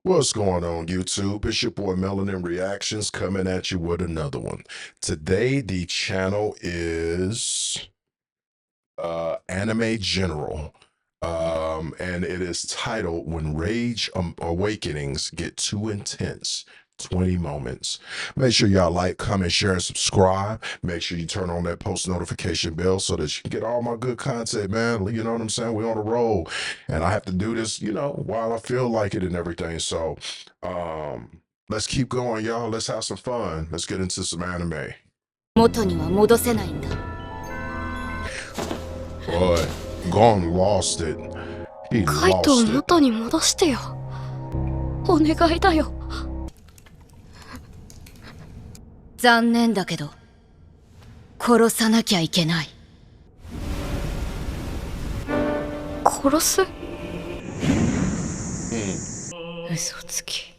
What's going on, YouTube? It's your boy Melanin Reactions coming at you with another one. Today, the channel is Anime General, and it is titled When Rage Awakenings Get Too Intense. 20 moments. Make sure y'all like, comment, share, and subscribe. Make sure you turn on that post notification bell so that you can get all my good content, man. You know what I'm saying? We're on a roll. And I have to do this, while I feel like it and everything. So let's keep going, y'all. Let's have some fun. Let's get into some anime. 元には戻せないんだ。 Boy, Gon lost it. He カイトを lost it. 元に戻してよ。お願いだよ。残念だけど、殺さなきゃいけない。殺す？嘘つき。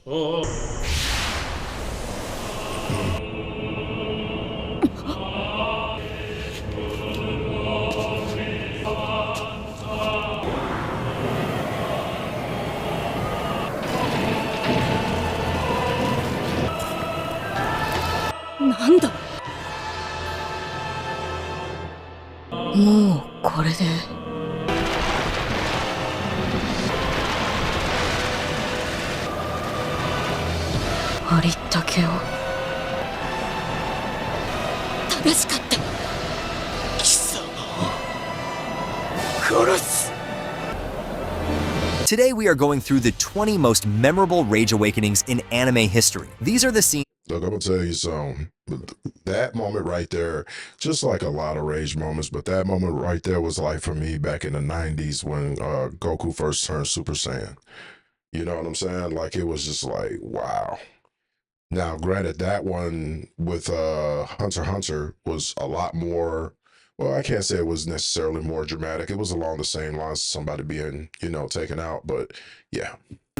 なんだ。もうこれで。ありったけを。正しかった。貴様を殺す。 Today we are going through the 20 most memorable Rage Awakenings in anime history. These are the scenes. Look, I'm gonna tell you something. That moment right there, just like a lot of Rage moments, but that moment right there was like for me back in the 90s when Goku first turned Super Saiyan. You know what I'm saying? Like it was just like, wow. Now, granted, that one with Hunter x Hunter was a lot more, well, I can't say it was necessarily more dramatic. It was along the same lines of somebody being, taken out, but yeah.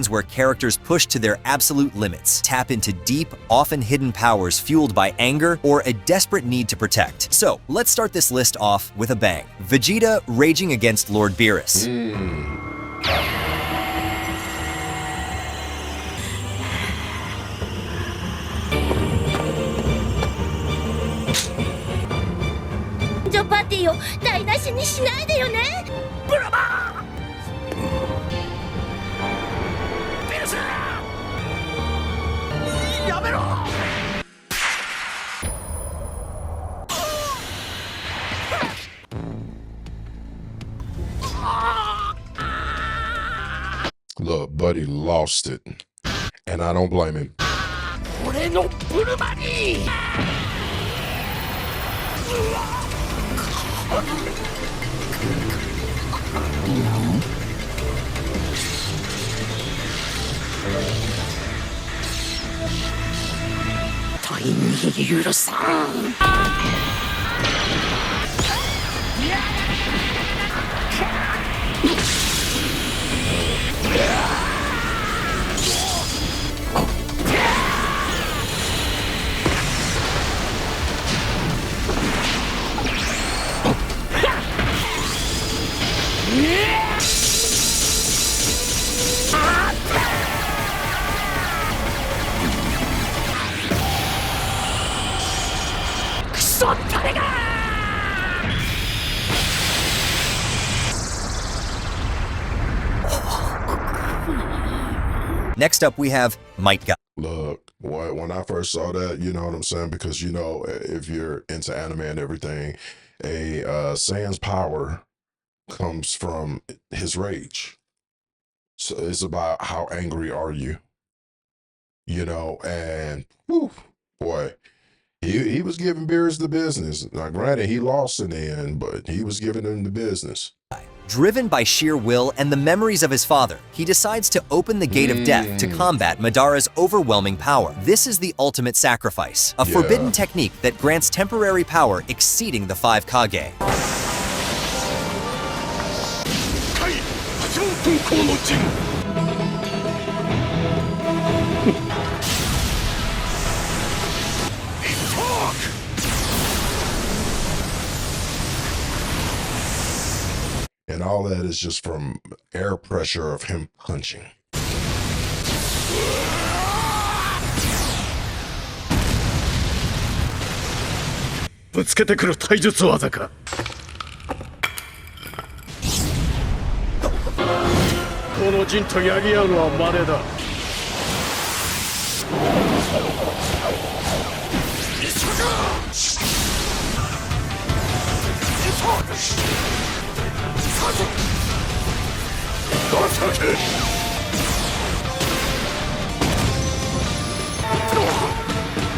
Where characters push to their absolute limits, tap into deep, often hidden powers fueled by anger or a desperate need to protect. So, let's start this list off with a bang. Vegeta raging against Lord Beerus.ジョパティを台無しにしないでよね。ブラバー。ベルス。やめろ。 Look, buddy lost it, and I don't blame him. 俺のブルマに。 タイに許さん。クソったれが。 Next up we have Might God. Look, when I first saw that, you know what I'm saying? Because, if you're into anime and everything, a Saiyan's power comes from his rage. So it's about how angry are you, and whew, boy, he was giving Beerus the business. Now, granted, he lost in the end, but he was giving him the business. Driven by sheer will and the memories of his father, he decides to open the gate of death to combat Madara's overwhelming power. This is the ultimate sacrifice, a forbidden technique that grants temporary power exceeding the 5 Kage. And all that is just from air pressure of him punching. ぶつけてくる体術技か。この陣とやり合うのは稀だ。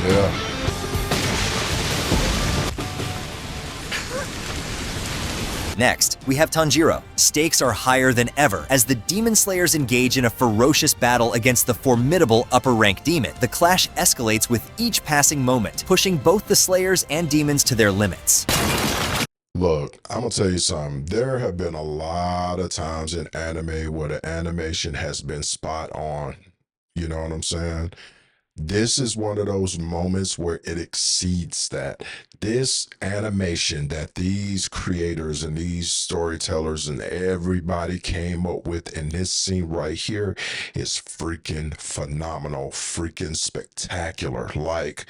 Yeah. Next, we have Tanjiro. Stakes are higher than ever as the Demon Slayers engage in a ferocious battle against the formidable upper-rank demon. The clash escalates with each passing moment, pushing both the Slayers and demons to their limits. Look, I'm gonna tell you something. There have been a lot of times in anime where the animation has been spot on. You know what I'm saying? This is one of those moments where it exceeds that. This animation that these creators and these storytellers and everybody came up with in this scene right here is freaking phenomenal, freaking spectacular. Like,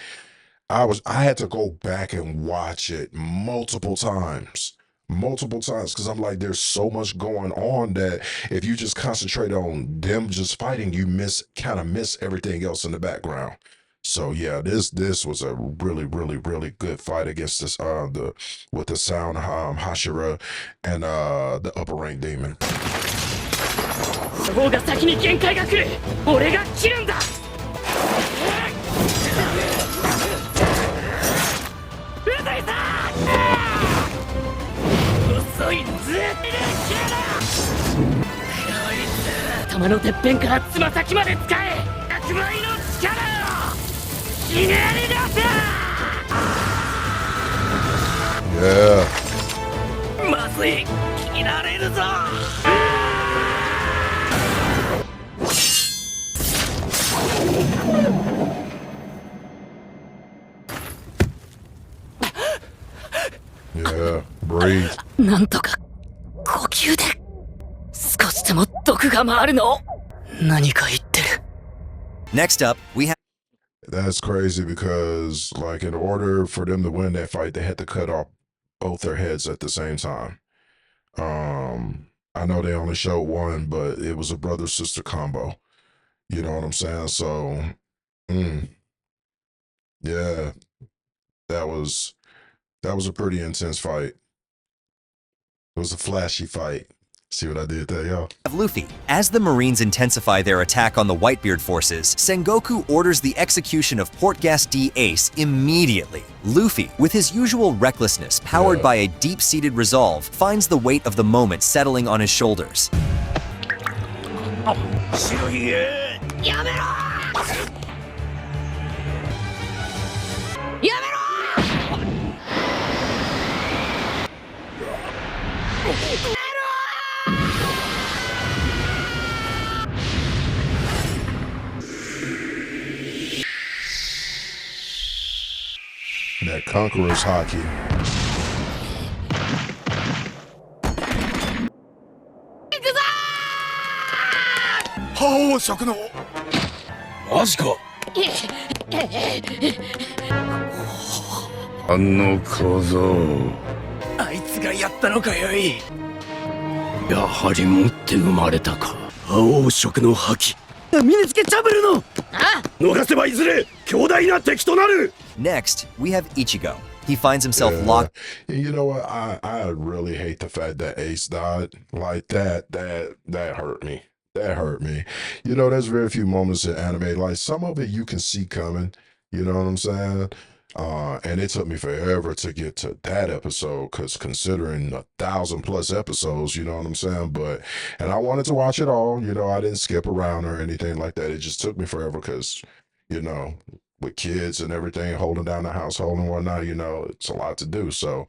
I had to go back and watch it multiple times because I'm like, there's so much going on that if you just concentrate on them just fighting, you kind of miss everything else in the background. So yeah, this was a really good fight against this with the sound Hashira and the upper rank demon. 方が先に限界が来る。俺が切るんだ。うざいさ。遅いずっと切れろ。こいつ頭のてっぺんからつま先まで使え。100倍の力をひねり出せ。Yeah. まずい。切られるぞ。Yeah, breathe. なんとか呼吸で少しでも毒が回るの。何か言ってる。Next up, we have That's crazy because, like, in order for them to win that fight, they had to cut off both their heads at the same time. I know they only showed one, but it was a brother-sister combo. You know what I'm saying? So, yeah, that was a pretty intense fight. It was a flashy fight. See what I did there, y'all? Luffy. As the Marines intensify their attack on the Whitebeard forces, Sengoku orders the execution of Portgas D Ace immediately. Luffy, with his usual recklessness powered by a deep-seated resolve, finds the weight of the moment settling on his shoulders. 白ひげやめろ。やめろ。 That conqueror's hockey. 覇王色のマジか。あの小僧、あいつがやったのかよい。やはり持って生まれたか。覇王色の覇気、身につけちゃぶるの。逃せばいずれ強大な敵となる。 Next, we have Ichigo. He finds himself Yeah. locked. You know what? I really hate the fact that Ace died like that. That hurt me. That hurt me. You know, there's very few moments in anime, like some of it you can see coming. You know what I'm saying? And it took me forever to get to that episode, because considering 1,000+ episodes, you know what I'm saying? And I wanted to watch it all. You know, I didn't skip around or anything like that. It just took me forever because, you know, with kids and everything, holding down the household and whatnot, you know, it's a lot to do. So,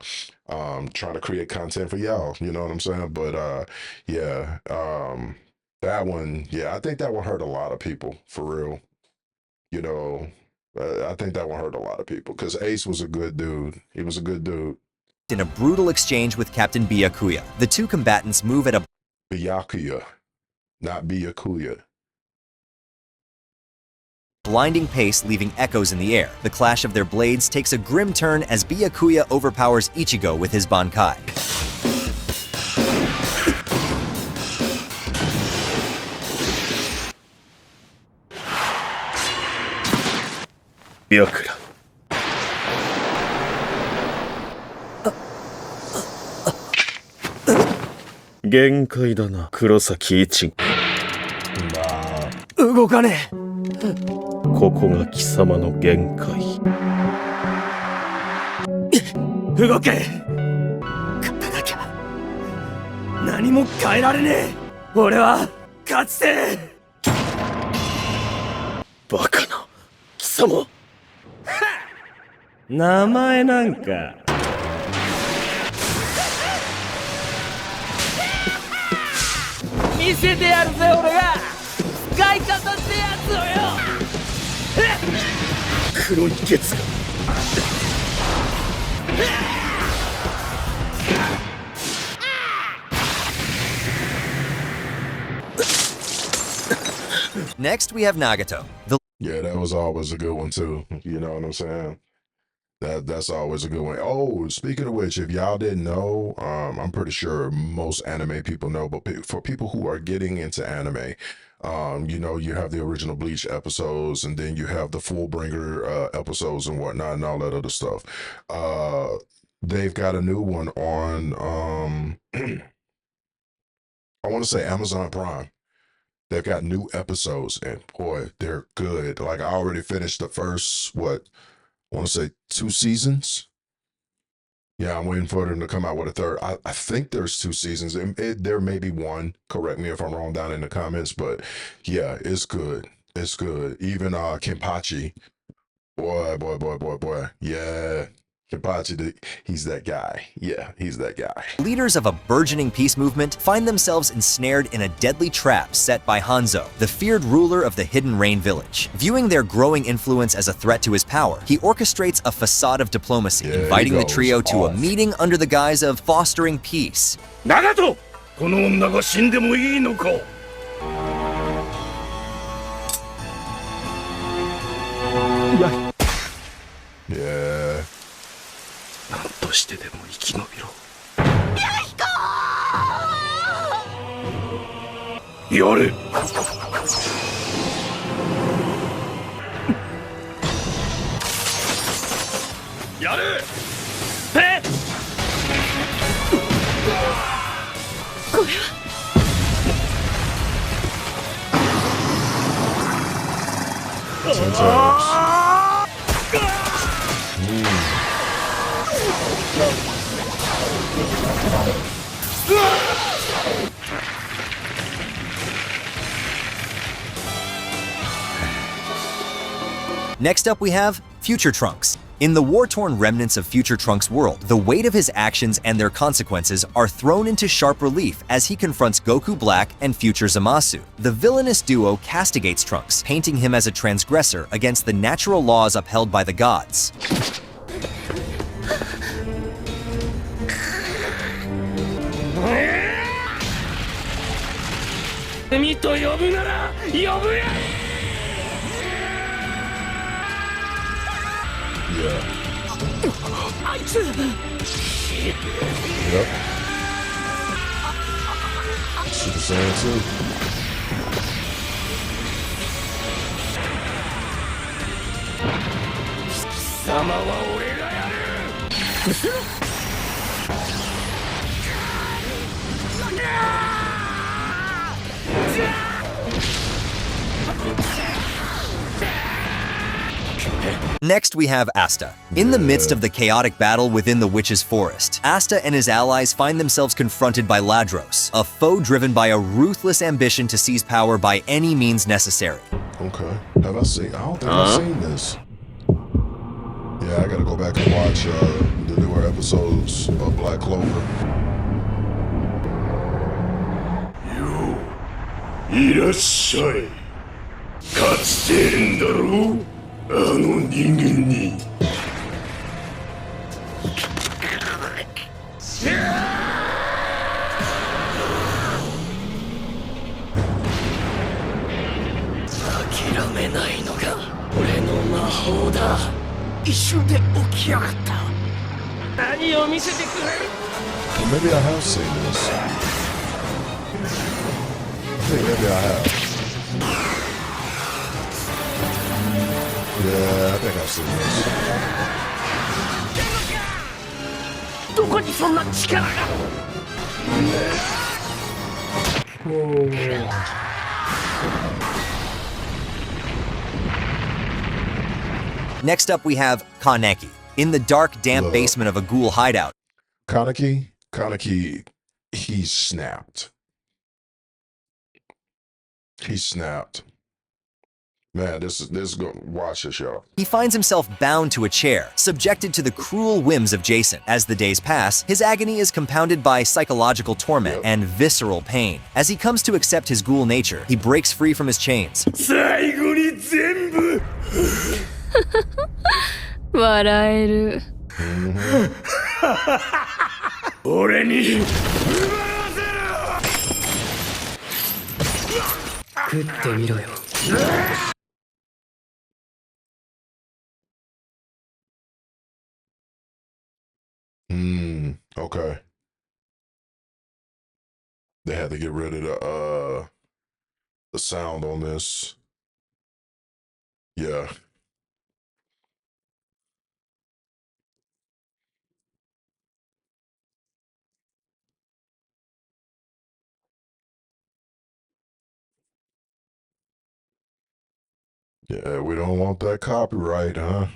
trying to create content for y'all, you know what I'm saying? But, yeah, that one, yeah, I think that one hurt a lot of people, for real. You know, I think that one hurt a lot of people because Ace was a good dude. He was a good dude. In a brutal exchange with Captain Byakuya, the two combatants move at a Byakuya, not Byakuya. blinding pace, leaving echoes in the air. The clash of their blades takes a grim turn as Byakuya overpowers Ichigo with his Bankai. Byakuya. 限界だな、黒崎一。動かねえ。ここが貴様の限界。動け。勝たなきゃ何も変えられねえ。俺は勝ちてえ。バカな貴様。名前なんか。見せてやるぜ俺が使い方ってやつをよ。黒いケツが。Next, we have Nagato. Yeah, that was always a good one too. You know what I'm saying? That's always a good one. Oh, speaking of which, if y'all didn't know, I'm pretty sure most anime people know, but for people who are getting into anime, you know, you have the original Bleach episodes, and then you have the Fullbringer episodes and whatnot, and all that other stuff. They've got a new one on, I want to say Amazon Prime. They've got new episodes, and boy, they're good. Like, I already finished the first, I want to say 2 seasons. Yeah, I'm waiting for them to come out with a third. I think there's 2 seasons. There may be 1. Correct me if I'm wrong down in the comments, but yeah, it's good. It's good. Even Kenpachi. Boy. Yeah. Kenpachi, he's that guy. Yeah, he's that guy. Leaders of a burgeoning peace movement find themselves ensnared in a deadly trap set by Hanzo, the feared ruler of the Hidden Rain village. Viewing their growing influence as a threat to his power, he orchestrates a facade of diplomacy, inviting the trio to a meeting under the guise of fostering peace. Nagato! この女が死んでもいいのか? Yeah. 何としてでも生き延びろ。やれ。やれ。え？これは。Next up we have Future Trunks. In the war-torn remnants of Future Trunks' world, the weight of his actions and their consequences are thrown into sharp relief as he confronts Goku Black and Future Zamasu. The villainous duo castigates Trunks, painting him as a transgressor against the natural laws upheld by the gods. 海と呼ぶなら呼ぶや。 Yeah. あいつ。 Yep. Super Saiyan 2. 貴様は俺がやる。 Next, we have Asta. In the midst of the chaotic battle within the Witch's Forest, Asta and his allies find themselves confronted by Ladros, a foe driven by a ruthless ambition to seize power by any means necessary. Okay. Have I seen? I don't think I've seen this. Yeah, I gotta go back and watch the newer episodes of Black Clover. いらっしゃい。勝ちてえんだろう、あの人間に。諦めないのか。魔法だ。一瞬で起き上がった。何を見せてくれる。 Maybe I have seen this. I think maybe I have. Yeah, I think I've seen this. どこにそんな力が。 Next up, we have Kaneki. In the dark, damp Look. basement of a ghoul hideout, Kaneki, he snapped. He snapped. Man, this is good. Watch this, y'all. he finds himself bound to a chair, subjected to the cruel whims of Jason. As the days pass, his agony is compounded by psychological torment Yep. and visceral pain. As he comes to accept his ghoul nature, he breaks free from his chains. 最後に全部。笑える。俺に。食ってみろよ。 Okay. They had to get rid of the sound on this. Yeah. Yeah, we don't want that copyright, huh?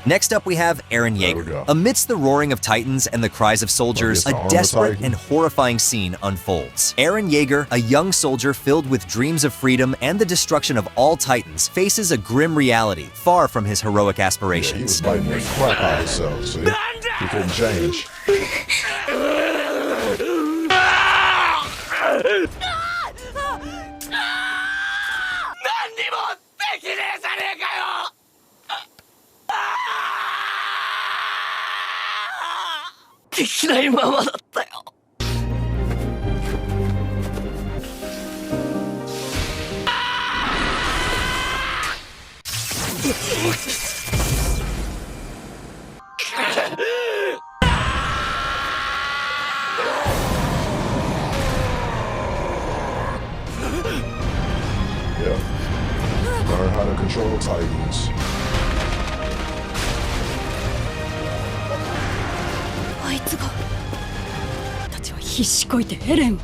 Next up, we have Eren There we Yeager. go. Amidst the roaring of titans and the cries of soldiers, Oh, yes, the a armor desperate titan. and horrifying scene unfolds. Eren Yeager, a young soldier filled with dreams of freedom and the destruction of all titans, faces a grim reality far from his heroic Yeah, he was aspirations. biting the crap out of himself, see? He couldn't change. 何にもできねえじゃねえかよ。できないままだったよ。Yeah. Learn how to control titans. あいつがたちは必死こいてエレンを。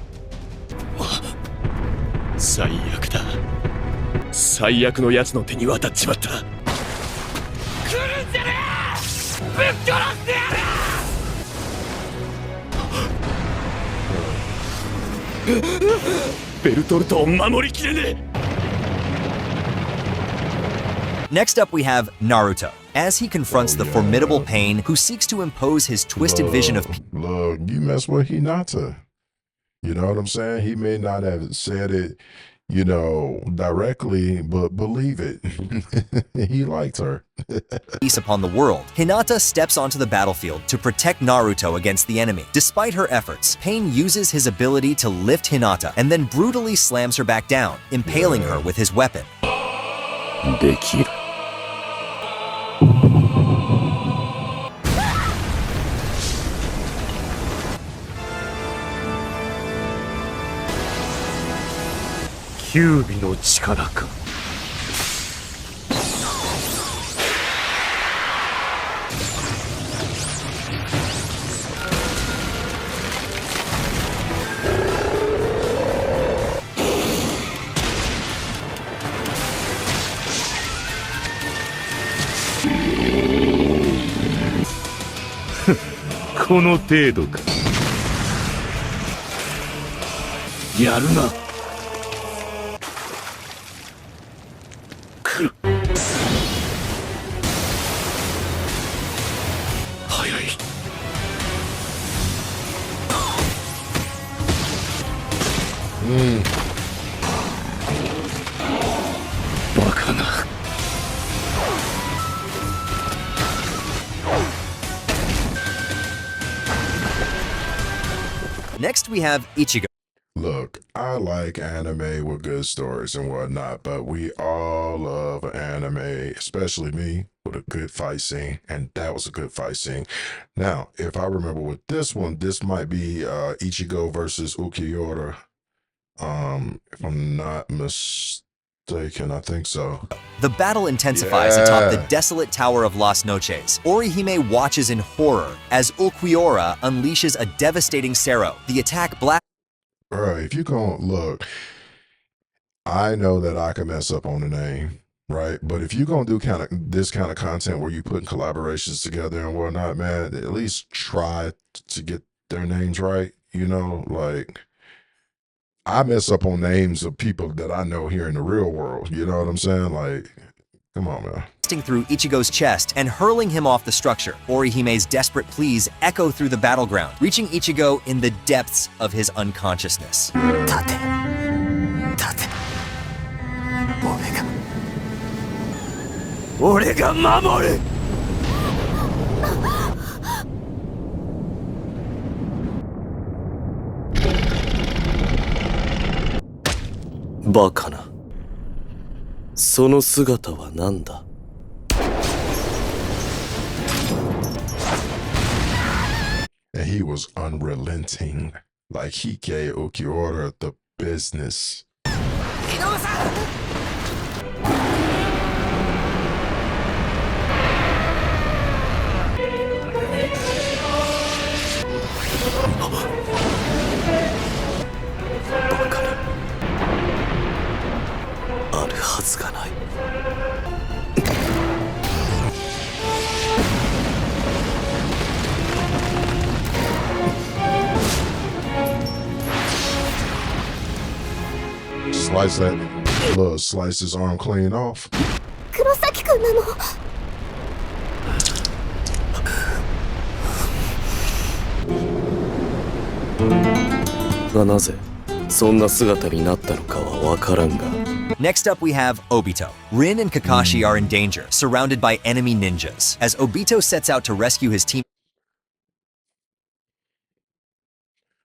最悪だ。最悪の奴の手に渡っちまった。来るんじゃねえ。ぶっ殺してやる。ベルトルトを守りきれねえ。 Next up, we have Naruto. As he confronts Oh, the yeah. formidable Pain, who seeks to impose his twisted vision of Look, you mess with Hinata. You know what I'm saying? He may not have said it, directly, but believe it. He liked her. peace upon the world, Hinata steps onto the battlefield to protect Naruto against the enemy. Despite her efforts, Pain uses his ability to lift Hinata and then brutally slams her back down, impaling her with his weapon. できる。キュービの力か。この程度か。やるな。来る。早い。バカな。Next, we have Ichigo. Look, I like anime with good stories and whatnot, but we all love anime, especially me, with a good fight scene, and that was a good fight scene. Now, if I remember with this one, this might be Ichigo versus Ukiura. If I'm not mistaken, I think so. The battle intensifies atop the Yeah. desolate Tower of Las Noches. Orihime watches in horror as Ulquiorra unleashes a devastating Sero. The attack Bro, if you gonna look, I know that I can mess up on the name, right? But if you're gonna do this kind of content where you putting collaborations together and whatnot, man, at least try to get their names right. You know, like I mess up on names of people that I know here in the real world. You know what I'm saying? Like, come on, man. blasting through Ichigo's chest and hurling him off the structure. Orihime's desperate pleas echo through the battleground, reaching Ichigo in the depths of his unconsciousness. 俺が守る。バカな。その姿は何だ。 And he was unrelenting. Like he gave Ukiura the business. Slice that little slice his arm clean off. 黒崎くんなの。がなぜそんな姿になったのかはわからんが。 Next up, we have Obito. Rin and Kakashi are in danger, surrounded by enemy ninjas. As Obito sets out to rescue his team,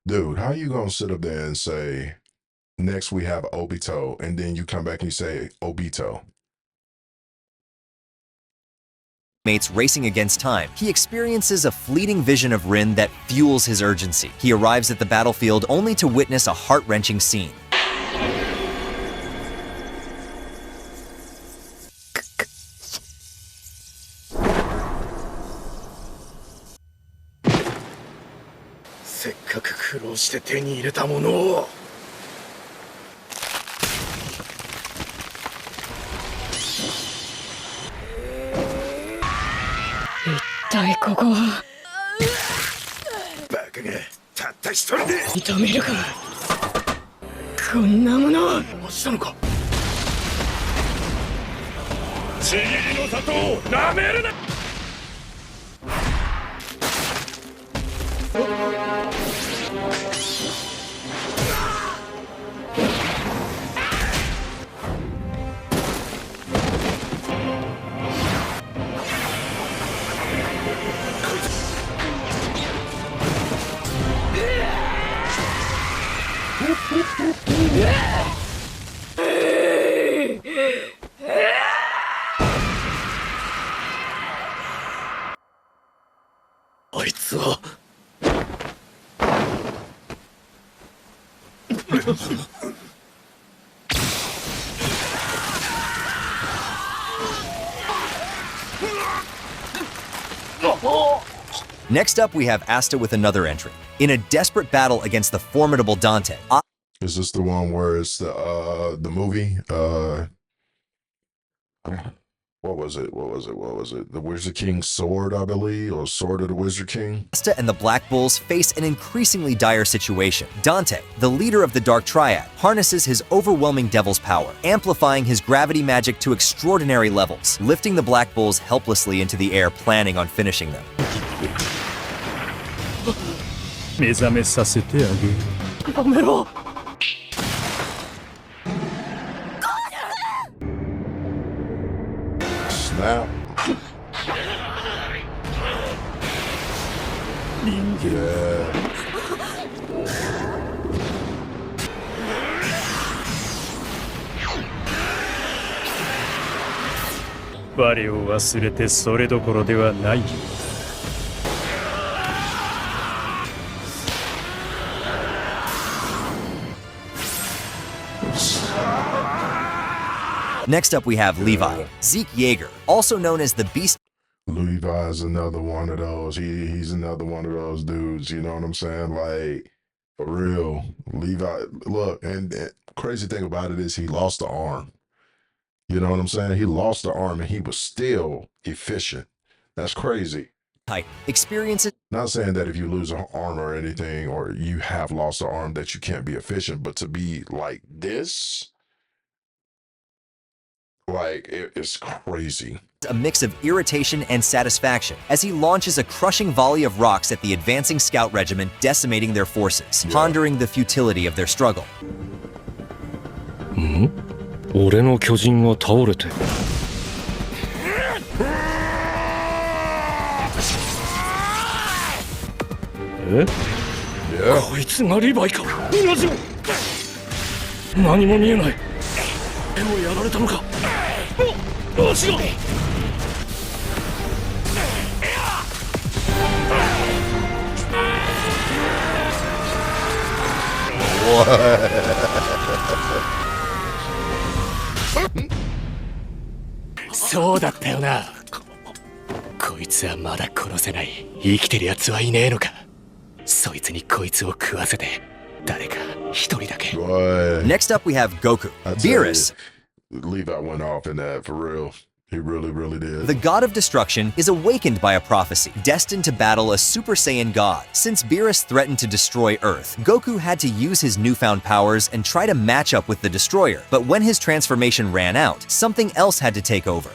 Dude, how you gonna sit up there and say, next we have Obito, and then you come back and you say Obito? mates racing against time, he experiences a fleeting vision of Rin that fuels his urgency. He arrives at the battlefield only to witness a heart-wrenching scene. Next up, we have Asta with another entry. In a desperate battle against the formidable Dante, Is this the one where it's the movie? What was it? The Wizard King's sword, I believe, or Sword of the Wizard King. Asta and the Black Bulls face an increasingly dire situation. Dante, the leader of the Dark Triad, harnesses his overwhelming devil's power, amplifying his gravity magic to extraordinary levels, lifting the Black Bulls helplessly into the air, planning on finishing them. 目覚めさせてあげる。やめろ。snap. Yeah. 我を忘れてそれどころではないよ。Next up, we have Levi, Zeke Yeager, also known as the Beast. Levi's another one of those. He's another one of those dudes. You know what I'm saying? Like, for real. Levi, look, and crazy thing about it is he lost the arm. You know what I'm saying? He lost the arm and he was still efficient. That's crazy. Type experiences. Not saying that if you lose an arm or anything, or you have lost an arm, that you can't be efficient, but to be like this, like, it's crazy. A mix of irritation and satisfaction as he launches a crushing volley of rocks at the advancing scout regiment, decimating their forces, pondering the futility of their struggle. 俺の巨人が倒れて。え？ Yeah. こいつがリヴァイか。同じ。何も見えない。手をやられたのか。足が。そうだったよな。こいつはまだ殺せない。生きてる奴はいねえのか。そいつにこいつを食わせて誰か一人だけ。Next up, we have Goku, Beerus. Levi went off in that for real. He really, really did. The god of destruction is awakened by a prophecy, destined to battle a Super Saiyan god. Since Beerus threatened to destroy Earth, Goku had to use his newfound powers and try to match up with the destroyer. But when his transformation ran out, something else had to take over.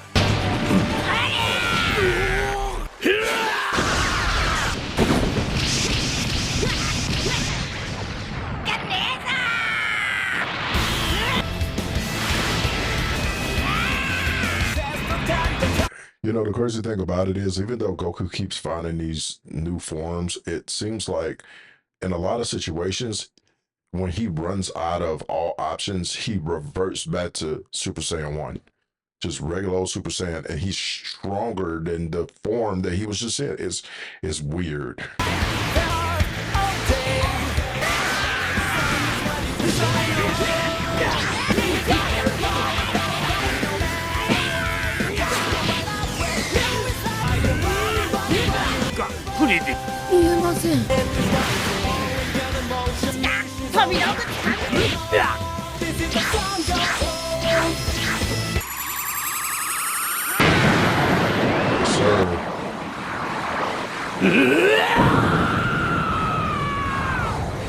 You know, the crazy thing about it is, even though Goku keeps finding these new forms, it seems like in a lot of situations, when he runs out of all options, he reverts back to Super Saiyan 1. Just regular old Super Saiyan, and he's stronger than the form that he was just in. It's weird.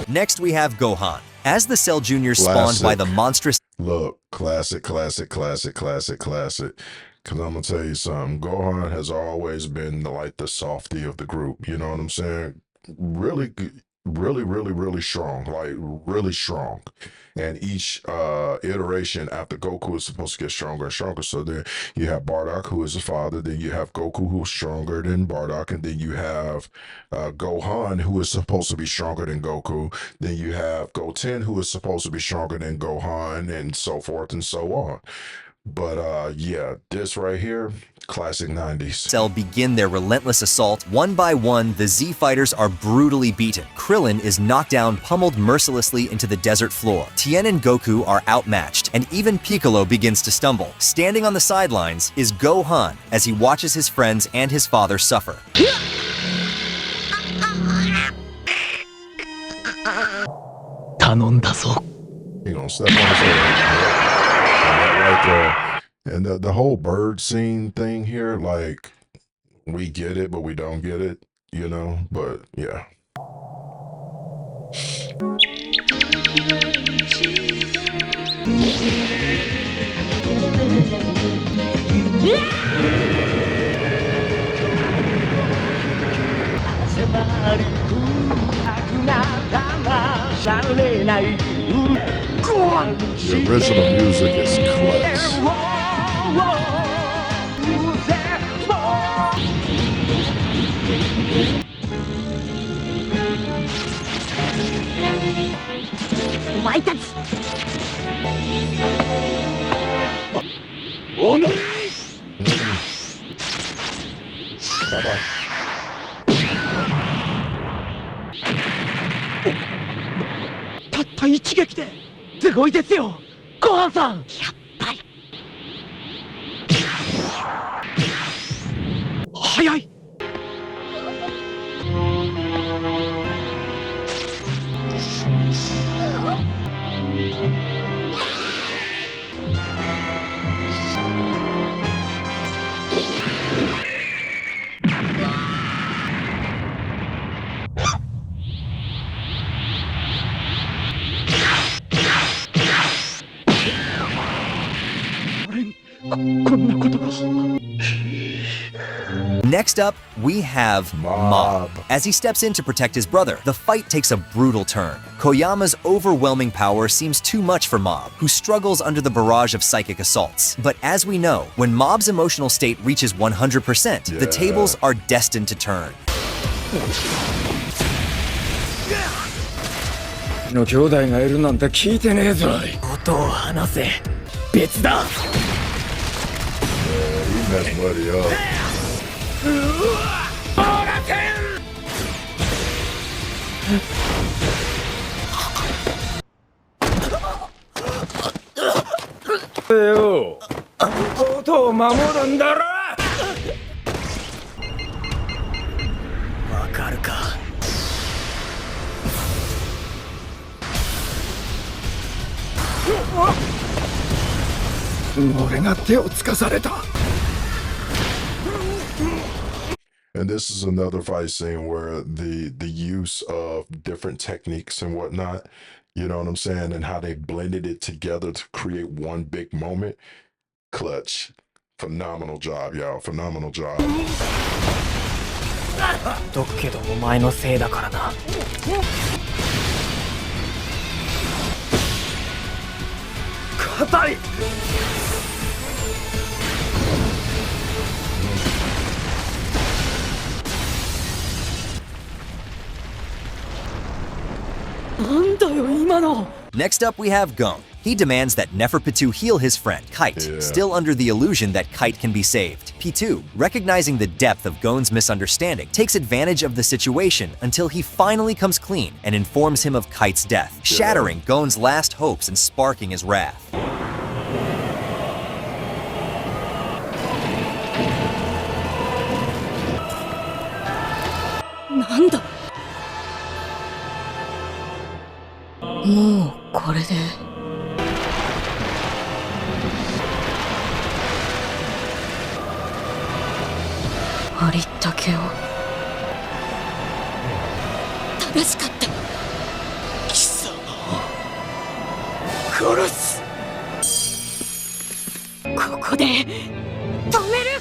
Next, we have Gohan. As the Cell Juniors spawned by the monstrous... Look, classic. Because I'm going to tell you something. Gohan has always been like the softy of the group. You know what I'm saying? Really strong. Like, really strong. And each iteration after Goku is supposed to get stronger and stronger. So then you have Bardock, who is his father. Then you have Goku, who's stronger than Bardock. And then you have Gohan, who is supposed to be stronger than Goku. Then you have Goten, who is supposed to be stronger than Gohan, and so forth and so on. But yeah, this right here, classic 90s. Cell begin their relentless assault. One by one, the Z fighters are brutally beaten. Krillin is knocked down, pummeled mercilessly into the desert floor. Tien and Goku are outmatched, and even Piccolo begins to stumble. Standing on the sidelines is Gohan as he watches his friends and his father suffer. You gonna step on his head. Right there. And the whole bird scene thing here, like, we get it, but we don't get it, you know? But yeah. The original music is clutch. お前たちおのれ Bye bye. たった一撃ですごいですよごはんさん。やっぱり早い。こんなことが。 Next up, we have Mob. As he steps in to protect his brother, the fight takes a brutal turn. Koyama's overwhelming power seems too much for Mob, who struggles under the barrage of psychic assaults. But as we know, when Mob's emotional state reaches 100%, the tables are destined to turn. の兄弟がいるなんて聞いてねえぞ。音を話せ。別だ。He messed Buddy up. よ、弟を守るんだろ。わかるか。俺が手をつかされた。 And this is another fight scene where the use of different techniques and whatnot, you know what I'm saying, and how they blended it together to create one big moment. Clutch. Phenomenal job, y'all. Phenomenal job. どっけどお前のせいだからな。硬い。なんだよ今の。 Next up, we have Gon. He demands that Neferpitou heal his friend, Kite, still under the illusion that Kite can be saved. P2, recognizing the depth of Gon's misunderstanding, takes advantage of the situation until he finally comes clean and informs him of Kite's death, shattering Gon's last hopes and sparking his wrath. なんだ。もうこれで。ありったけを。正しかった。貴様殺す。ここで止める。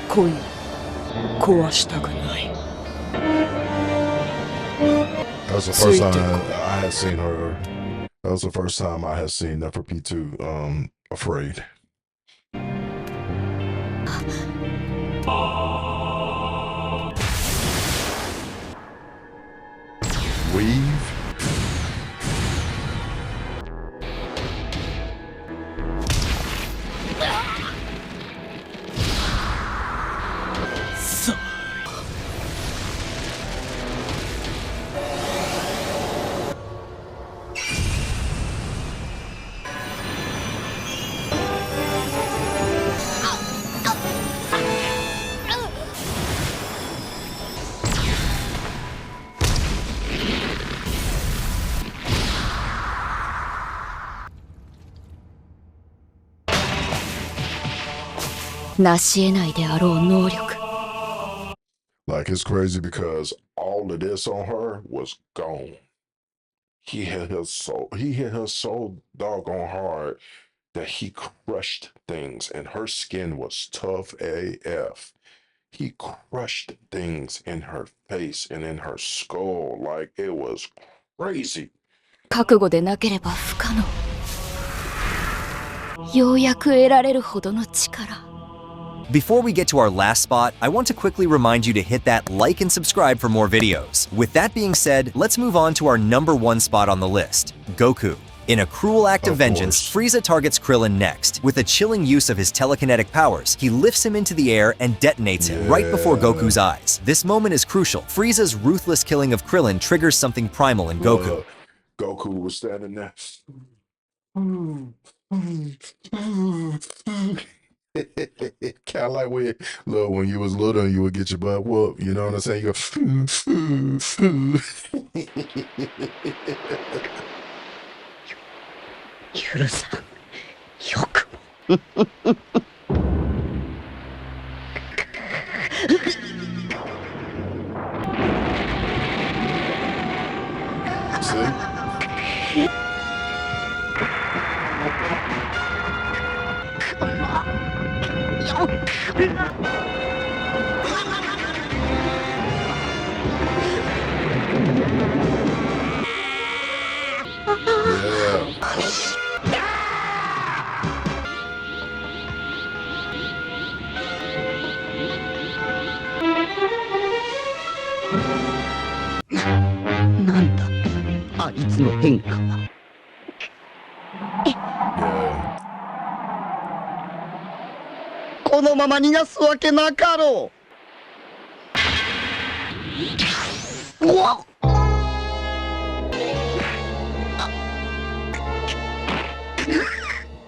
恋壊したくない。 That was the first time I had seen her. That was the first time I had seen Neferpitou afraid. Weave. Like, it's crazy because all of this on her was gone. He hit her so doggone hard that he crushed things, and her skin was tough AF. He crushed things in her face and in her skull. Like, it was crazy. 覚悟でなければ不可能。ようやく得られるほどの力。Before we get to our last spot, I want to quickly remind you to hit that like and subscribe for more videos. With that being said, let's move on to our number 1 spot on the list, Goku. In a cruel act of vengeance, Frieza targets Krillin next. With a chilling use of his telekinetic powers, he lifts him into the air and detonates him right before Goku's eyes. This moment is crucial. Frieza's ruthless killing of Krillin triggers something primal in Goku. Goku was standing there. Kind of like when you was little and you would get your butt whooped. You know what I'm saying? You go. 許さんよくも See? Yeah. なんだあいつの変化は Yeah. このまま逃がすわけなかろううわっ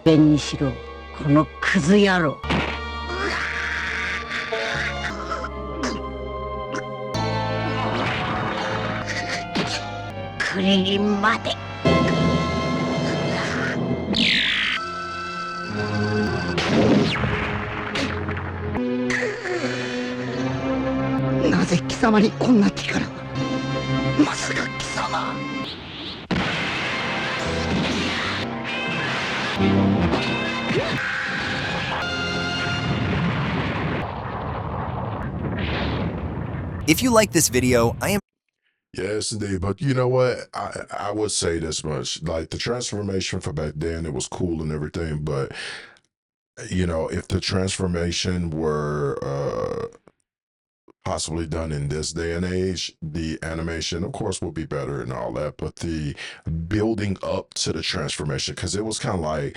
弁にしろこのクズ野郎クリリンまでなぜ貴様にこんな力がまさか貴様If you like this video, I am Yes, indeed. But you know what? I would say this much. Like the transformation for back then, it was cool and everything. But you know, if the transformation were possibly done in this day and age, the animation, of course, will be better and all that. But the building up to the transformation, because it was kind of like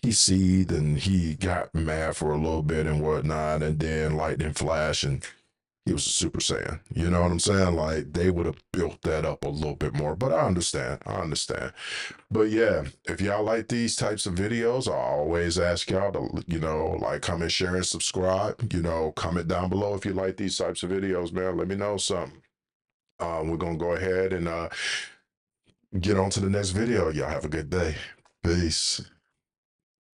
he seethed and he got mad for a little bit and whatnot, and then lightning flash and he was a Super Saiyan. You know what I'm saying? Like they would have built that up a little bit more, but I understand. But yeah, if y'all like these types of videos, I always ask y'all to, you know, like, comment, share, and subscribe. You know, comment down below if you like these types of videos, man. Let me know something. We're gonna go ahead and get on to the next video. Y'all have a good day. Peace.